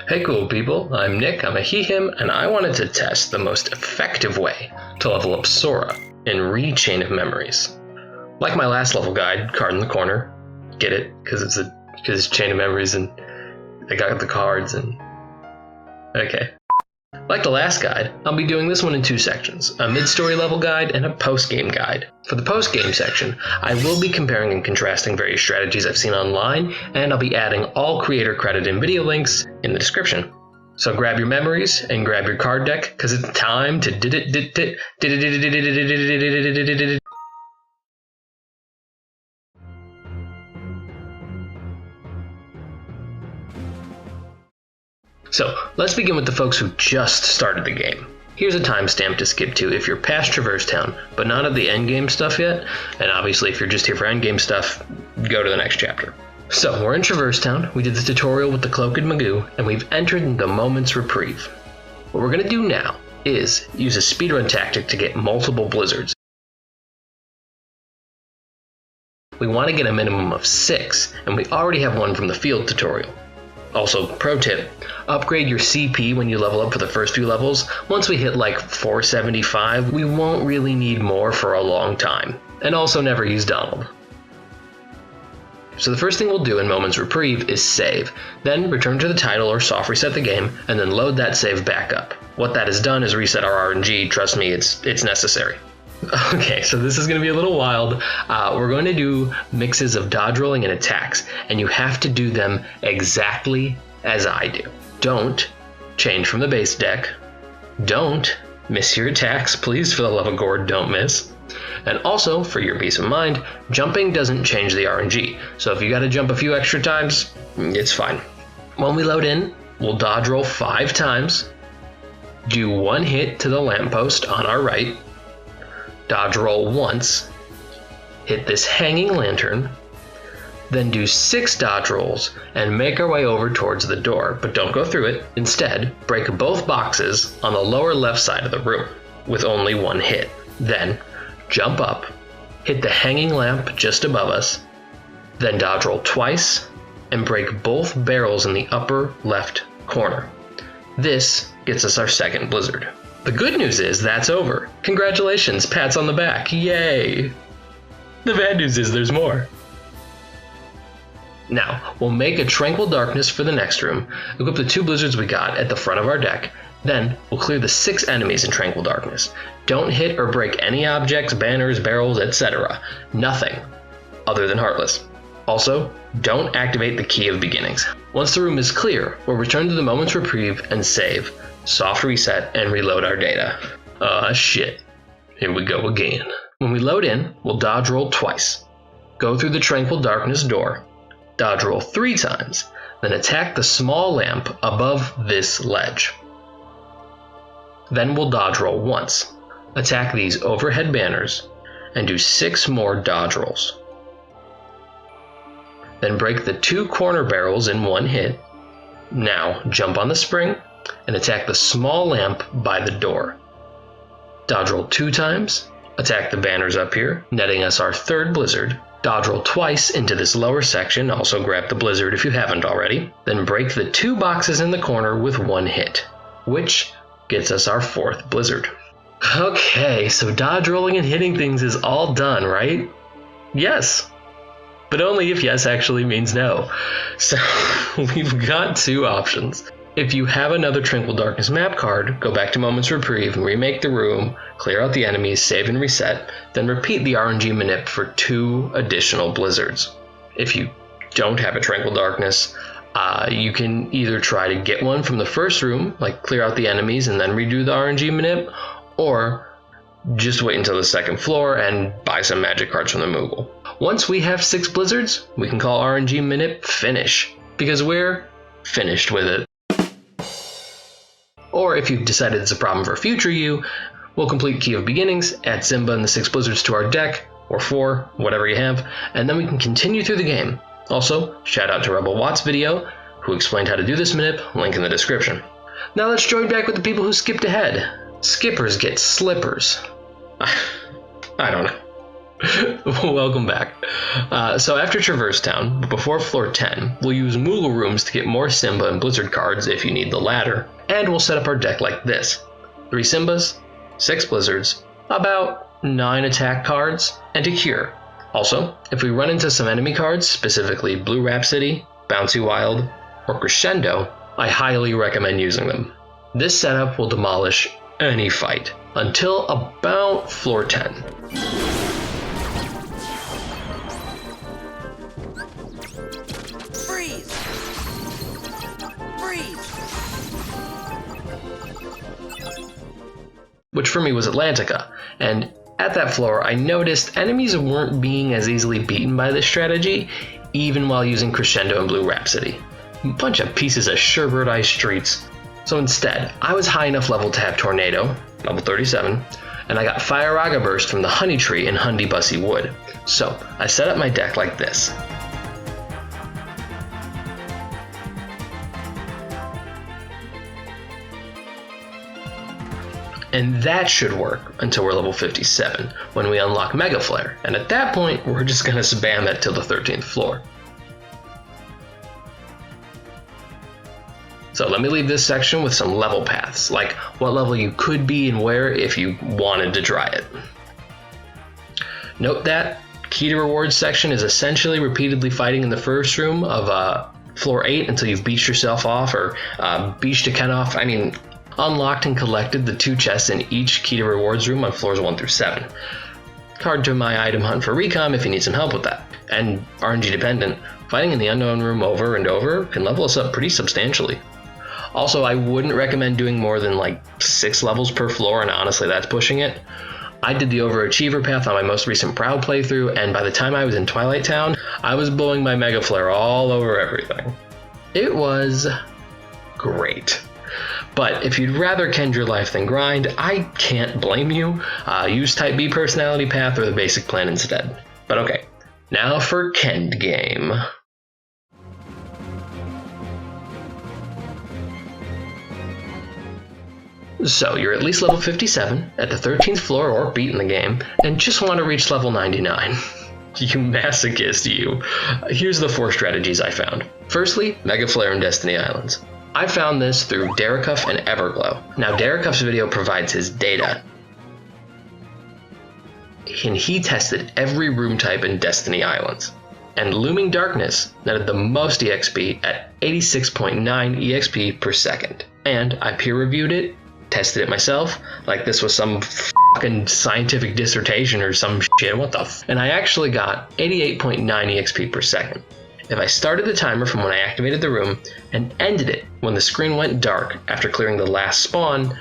Hey cool people, I'm Nick, I'm a he/him, and I wanted to test the most effective way to level up Sora in Chain of Memories. Like my last level guide, card in the corner. Get it? Because it's Chain of Memories and I got the cards and... Okay. Like the last guide, I'll be doing this one in two sections, a mid-story level guide and a post-game guide. For the post-game section, I will be comparing and contrasting various strategies I've seen online, and I'll be adding all creator credit and video links in the description. So grab your memories and grab your card deck, because it's time to So, let's begin with the folks who just started the game. Here's a timestamp to skip to if you're past Traverse Town, but not at the endgame stuff yet, and obviously if you're just here for endgame stuff, go to the next chapter. So, we're in Traverse Town, we did the tutorial with the Cloaked Magoo, and we've entered the Moment's Reprieve. What we're going to do now is use a speedrun tactic to get multiple blizzards. We want to get a minimum of 6, and we already have one from the field tutorial. Also, pro tip, upgrade your CP when you level up for the first few levels. Once we hit like 475, we won't really need more for a long time. And also never use Donald. So the first thing we'll do in Moment's Reprieve is save, then return to the title or soft reset the game, and then load that save back up. What that has done is reset our RNG, trust me, it's necessary. Okay, so this is going to be a little wild. We're going to do mixes of dodge rolling and attacks, and you have to do them exactly as I do. Don't change from the base deck. Don't miss your attacks, please, for the love of Gord, don't miss. And also, for your peace of mind, jumping doesn't change the RNG, so if you gotta jump a few extra times, it's fine. When we load in, we'll dodge roll 5 times, do 1 hit to the lamppost on our right, dodge roll once, hit this hanging lantern, then do 6 dodge rolls and make our way over towards the door, but don't go through it. Instead, break both boxes on the lower left side of the room with only 1 hit. Then, jump up, hit the hanging lamp just above us, then dodge roll twice and break both barrels in the upper left corner. This gets us our second blizzard. The good news is that's over. Congratulations, pats on the back, yay! The bad news is there's more. Now, we'll make a Tranquil Darkness for the next room, equip the 2 blizzards we got at the front of our deck, then we'll clear the 6 enemies in Tranquil Darkness. Don't hit or break any objects, banners, barrels, etc. Nothing, other than Heartless. Also, don't activate the Key of Beginnings. Once the room is clear, we'll return to the Moment's Reprieve and save. Soft reset and reload our data. Shit. Here we go again. When we load in, we'll dodge roll twice. Go through the Tranquil Darkness door. Dodge roll 3 times, then attack the small lamp above this ledge. Then we'll dodge roll once. Attack these overhead banners, and do 6 more dodge rolls. Then break the 2 corner barrels in 1 hit. Now jump on the spring, and attack the small lamp by the door. Dodge roll 2 times, attack the banners up here, netting us our 3rd blizzard. Dodge roll twice into this lower section, also grab the blizzard if you haven't already. Then break the 2 boxes in the corner with 1 hit, which gets us our 4th blizzard. Okay, so dodge rolling and hitting things is all done, right? Yes. But only if yes actually means no. So we've got 2 options. If you have another Tranquil Darkness map card, go back to Moment's Reprieve and remake the room, clear out the enemies, save and reset, then repeat the RNG manip for 2 additional blizzards. If you don't have a Tranquil Darkness, you can either try to get one from the first room, like clear out the enemies and then redo the RNG manip, or just wait until the 2nd floor and buy some magic cards from the Moogle. Once we have 6 blizzards, we can call RNG manip finish, because we're finished with it. Or if you've decided it's a problem for future you, we'll complete Key of Beginnings, add Simba and the 6 blizzards to our deck, or 4, whatever you have, and then we can continue through the game. Also, shout out to Rebel Watt's video, who explained how to do this manip, link in the description. Now let's join back with the people who skipped ahead. Skippers get slippers. I don't know. Welcome back. So after Traverse Town, but before floor 10, we'll use Moogle rooms to get more Simba and Blizzard cards if you need the latter, and we'll set up our deck like this. 3 Simbas, 6 Blizzards, about 9 attack cards, and a Cure. Also, if we run into some enemy cards, specifically Blue Rhapsody, Bouncy Wild, or Crescendo, I highly recommend using them. This setup will demolish any fight, until about floor 10. Freeze! Freeze! Which for me was Atlantica, and at that floor I noticed enemies weren't being as easily beaten by this strategy, even while using Crescendo and Blue Rhapsody. A bunch of pieces of sherbert ice streets. So instead, I was high enough level to have Tornado, level 37, and I got Fire-Raga Burst from the Honey Tree in Hundy Bussy Wood. So I set up my deck like this. And that should work until we're level 57, when we unlock Mega Flare, and at that point, we're just gonna spam it till the 13th floor. So let me leave this section with some level paths, like what level you could be and where if you wanted to try it. Note that key to rewards section is essentially repeatedly fighting in the first room of floor 8 until you've beached yourself off, or beached a Ken off, unlocked and collected the 2 chests in each key to rewards room on floors 1 through 7. Card to my item hunt for recom if you need some help with that. And RNG dependent, fighting in the unknown room over and over can level us up pretty substantially. Also, I wouldn't recommend doing more than like 6 levels per floor, and honestly that's pushing it. I did the Overachiever path on my most recent Proud playthrough, and by the time I was in Twilight Town, I was blowing my Mega Flare all over everything. It was great. But if you'd rather kend your life than grind, I can't blame you. Use Type B personality path or the basic plan instead. But okay, now for Kend game. So you're at least level 57, at the 13th floor or beating the game, and just want to reach level 99. You masochist, you. Here's the 4 strategies I found. Firstly, Mega Flare and Destiny Islands. I found this through Derekuff and Everglow. Now Derekuff's video provides his data, and he tested every room type in Destiny Islands. And Looming Darkness netted the most EXP at 86.9 EXP per second. And I peer reviewed it, tested it myself, like this was some fucking scientific dissertation or some shit, what the f. And I actually got 88.9 EXP per second. If I started the timer from when I activated the room and ended it when the screen went dark after clearing the last spawn,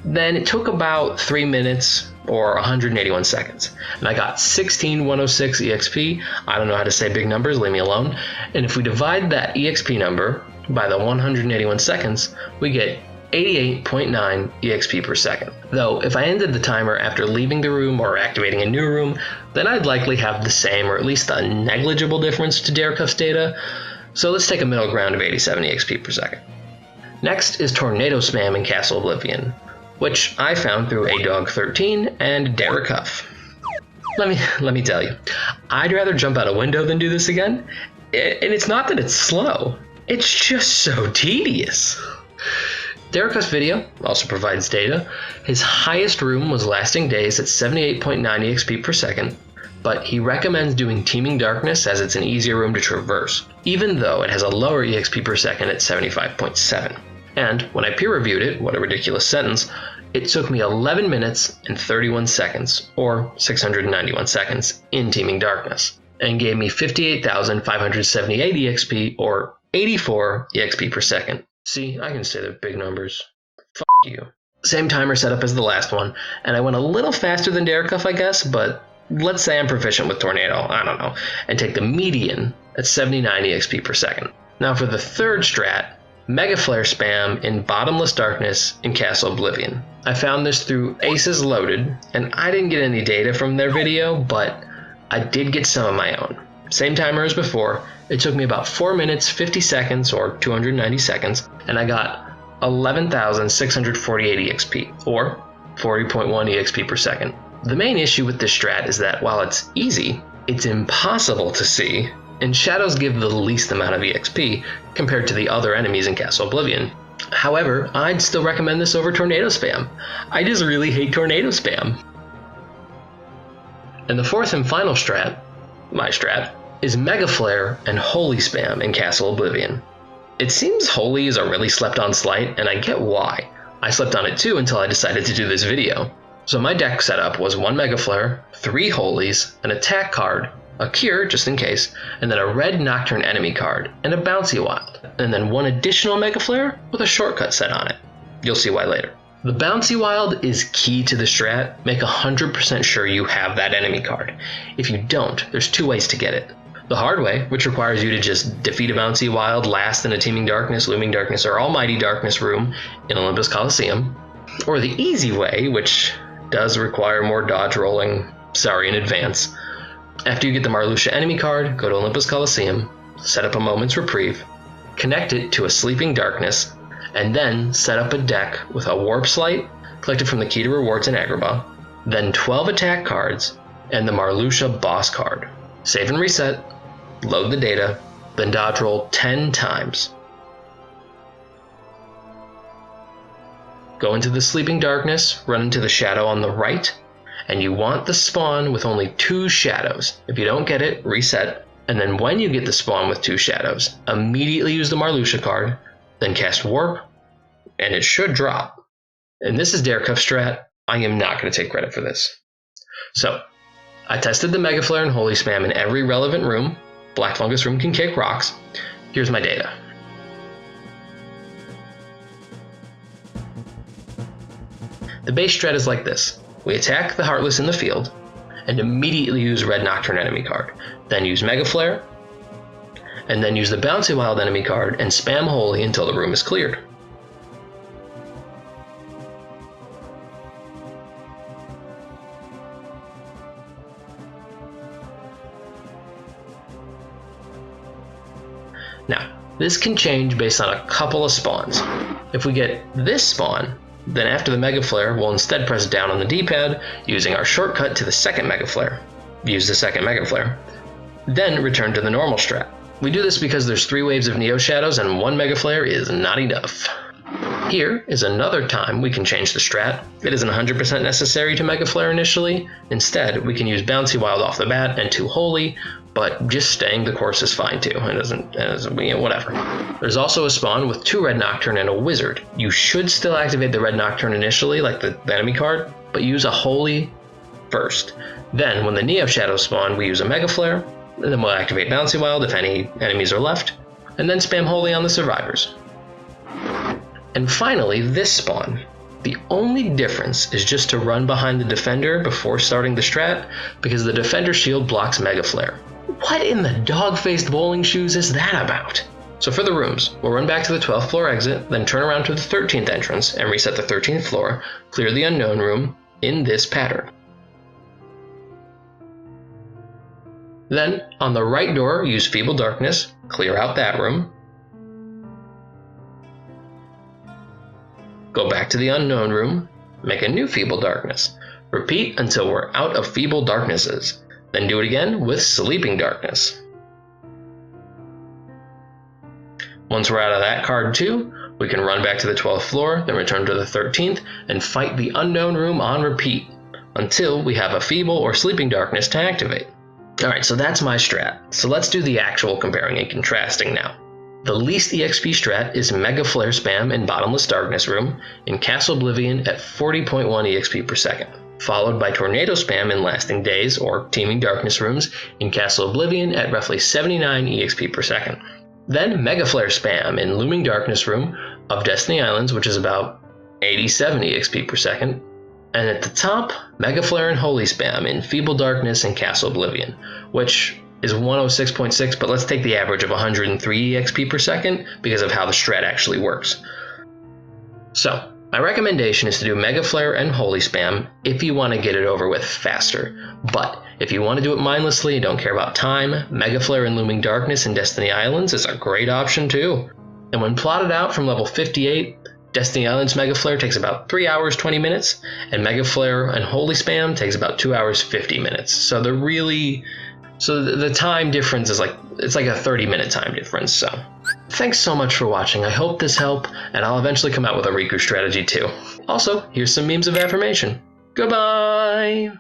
then it took about 3 minutes or 181 seconds. And I got 16106 EXP. I don't know how to say big numbers, leave me alone. And if we divide that EXP number by the 181 seconds, we get 88.9 EXP per second. Though, if I ended the timer after leaving the room or activating a new room, then I'd likely have the same or at least a negligible difference to Derekuff's data, so let's take a middle ground of 87 EXP per second. Next is Tornado Spam in Castle Oblivion, which I found through ADog13 and Derekuff. Let me tell you, I'd rather jump out a window than do this again, and it's not that it's slow, it's just so tedious. Derekuff's video also provides data. His highest room was Lasting Days at 78.9 EXP per second, but he recommends doing Teeming Darkness as it's an easier room to traverse, even though it has a lower EXP per second at 75.7. And when I peer reviewed it, what a ridiculous sentence, it took me 11 minutes and 31 seconds, or 691 seconds, in Teeming Darkness, and gave me 58,578 EXP, or 84 EXP per second. See, I can say the big numbers. F*** you. Same timer setup as the last one, and I went a little faster than Derekuff, I guess, but let's say I'm proficient with Tornado, I don't know, and take the median at 79 EXP per second. Now for the third strat, Mega Flare spam in Bottomless Darkness in Castle Oblivion. I found this through Aces Loaded, and I didn't get any data from their video, but I did get some of my own. Same timer as before, it took me about 4 minutes, 50 seconds, or 290 seconds, and I got 11,648 EXP, or 40.1 EXP per second. The main issue with this strat is that while it's easy, it's impossible to see, and shadows give the least amount of EXP compared to the other enemies in Castle Oblivion. However, I'd still recommend this over tornado spam. I just really hate tornado spam. And the fourth and final strat, my strat, is Mega Flare and Holy Spam in Castle Oblivion. It seems Holy is a really slept on slight, and I get why. I slept on it too until I decided to do this video. So my deck setup was 1 Mega Flare, 3 Holies, an attack card, a Cure just in case, and then a red Nocturne enemy card, and a Bouncy Wild, and then 1 additional Mega Flare with a shortcut set on it. You'll see why later. The Bouncy Wild is key to the strat. Make 100% sure you have that enemy card. If you don't, there's 2 ways to get it. The hard way, which requires you to just defeat a Bouncy Wild last in a Teeming Darkness, Looming Darkness, or Almighty Darkness room in Olympus Coliseum. Or the easy way, which does require more dodge rolling, sorry in advance. After you get the Marluxia enemy card, go to Olympus Coliseum, set up a Moment's Reprieve, connect it to a Sleeping Darkness, and then set up a deck with a Warp Slight, collected from the Key to Rewards in Agrabah, then 12 attack cards, and the Marluxia boss card. Save and reset, load the data, then dodge roll 10 times. Go into the Sleeping Darkness, run into the shadow on the right, and you want the spawn with only 2 shadows. If you don't get it, reset, and then when you get the spawn with 2 shadows, immediately use the Marluxia card, then cast Warp, and it should drop. And this is Derekuff strat. I am not going to take credit for this. So, I tested the Mega Flare and Holy Spam in every relevant room. Black Fungus room can kick rocks. Here's my data. The base strat is like this. We attack the Heartless in the field, and immediately use red Nocturne enemy card. Then use Mega Flare, and then use the Bouncy Wild enemy card and spam Holy until the room is cleared. Now, this can change based on a couple of spawns. If we get this spawn, then after the Mega Flare, we'll instead press down on the D-pad using our shortcut to the second Mega Flare. Use the second Mega Flare. Then return to the normal strat. We do this because there's 3 waves of Neo Shadows and 1 Mega Flare is not enough. Here is another time we can change the strat. It isn't 100% necessary to Mega Flare initially. Instead, we can use Bouncy Wild off the bat and 2 Holy, but just staying the course is fine too. It doesn't whatever. There's also a spawn with 2 Red Nocturne and a Wizard. You should still activate the Red Nocturne initially, like the enemy card, but use a Holy first. Then, when the Neo Shadow spawn, we use a Mega Flare, and then we'll activate Bouncy Wild if any enemies are left, and then spam Holy on the survivors. And finally, this spawn. The only difference is just to run behind the Defender before starting the strat, because the Defender shield blocks Mega Flare. What in the dog-faced bowling shoes is that about? So for the rooms, we'll run back to the 12th floor exit, then turn around to the 13th entrance and reset the 13th floor, clear the unknown room in this pattern. Then, on the right door, use Feeble Darkness, clear out that room. Go back to the unknown room, make a new Feeble Darkness. Repeat until we're out of Feeble Darknesses. Then do it again with Sleeping Darkness. Once we're out of that card too, we can run back to the 12th floor, then return to the 13th, and fight the unknown room on repeat, until we have a Feeble or Sleeping Darkness to activate. Alright, so that's my strat. So let's do the actual comparing and contrasting now. The least EXP strat is Mega Flare spam in Bottomless Darkness room in Castle Oblivion at 40.1 EXP per second, followed by Tornado spam in Lasting Days or Teeming Darkness rooms in Castle Oblivion at roughly 79 EXP per second. Then Mega Flare spam in Looming Darkness room of Destiny Islands, which is about 87 EXP per second. And at the top, Mega Flare and Holy spam in Feeble Darkness and Castle Oblivion, which is 106.6, but let's take the average of 103 EXP per second because of how the strat actually works. So, my recommendation is to do Mega Flare and Holy spam if you want to get it over with faster. But if you want to do it mindlessly and don't care about time, Mega Flare and Looming Darkness in Destiny Islands is a great option too. And when plotted out from level 58, Destiny Island's Mega Flare takes about 3 hours 20 minutes, and Mega Flare and Holy Spam takes about 2 hours 50 minutes. So the time difference is it's like a 30-minute time difference. So thanks so much for watching. I hope this helped, and I'll eventually come out with a Riku strategy too. Also, here's some memes of affirmation. Goodbye!